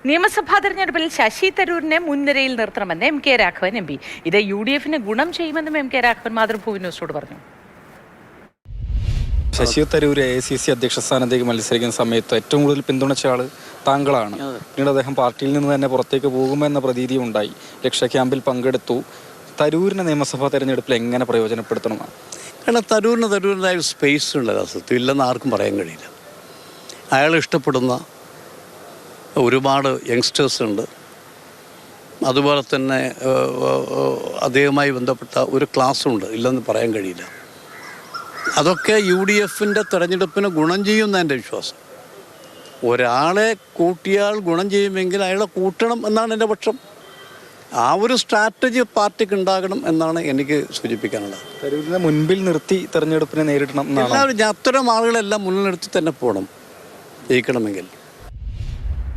നിയമസഭാ തെരഞ്ഞെടുപ്പിൽ ശശി തരൂരിനെ മുൻനിരയിൽ നിർത്തണമെന്ന് M K Raghavan M P. ഇത് UDF-ന് ഗുണം ചെയ്യുമെന്നും എം കെ രാഘവൻ മാതൃഭൂമി ന്യൂസിനോട് പറഞ്ഞു. ശശി തരൂർ AICC അധ്യക്ഷ സ്ഥാനത്തേക്ക് മത്സരിക്കുന്ന സമയത്ത് ഏറ്റവും കൂടുതൽ പിന്തുണച്ച ആള് താങ്കളാണ്. പിന്നീട് അദ്ദേഹം പാർട്ടിയിൽ നിന്ന് തന്നെ പുറത്തേക്ക് പോകുമെന്ന പ്രതീതി ഉണ്ടായി. രക്ഷാ ക്യാമ്പിൽ പങ്കെടുത്തു. തരൂരിനെ നിയമസഭാ തെരഞ്ഞെടുപ്പിൽ എങ്ങനെ പ്രയോജനപ്പെടുത്തണമെന്നാണ്? കാരണം തരൂരിൻ്റെതായ ഒരു സ്പേസ് ഉണ്ട്. സത്യം ഇല്ലെന്ന് ആർക്കും പറയാൻ കഴിയില്ല. അയാൾ ഇഷ്ടപ്പെടുന്ന ഒരുപാട് യങ്സ്റ്റേഴ്സ് ഉണ്ട്. അതുപോലെ തന്നെ അദ്ദേഹവുമായി ബന്ധപ്പെട്ട ഒരു ക്ലാസ്സുണ്ട്, ഇല്ലെന്ന് പറയാൻ കഴിയില്ല. അതൊക്കെ UDF-ൻ്റെ തെരഞ്ഞെടുപ്പിന് ഗുണം ചെയ്യുമെന്ന് എൻ്റെ വിശ്വാസം. ഒരാളെ കൂട്ടിയാൽ ഗുണം ചെയ്യുമെങ്കിൽ അയാളെ കൂട്ടണം എന്നാണ് എൻ്റെ പക്ഷം. ആ ഒരു സ്ട്രാറ്റജി പാർട്ടിക്ക് ഉണ്ടാകണം എന്നാണ് എനിക്ക് സൂചിപ്പിക്കാനുള്ളത്. തരൂരിനെ മുൻപിൽ നിർത്തി തെരഞ്ഞെടുപ്പിനെ നേരിടണം. എല്ലാവരും അത്തരം ആളുകളെല്ലാം മുന്നിൽ നിർത്തി തന്നെ പോകണം ജയിക്കണമെങ്കിൽ.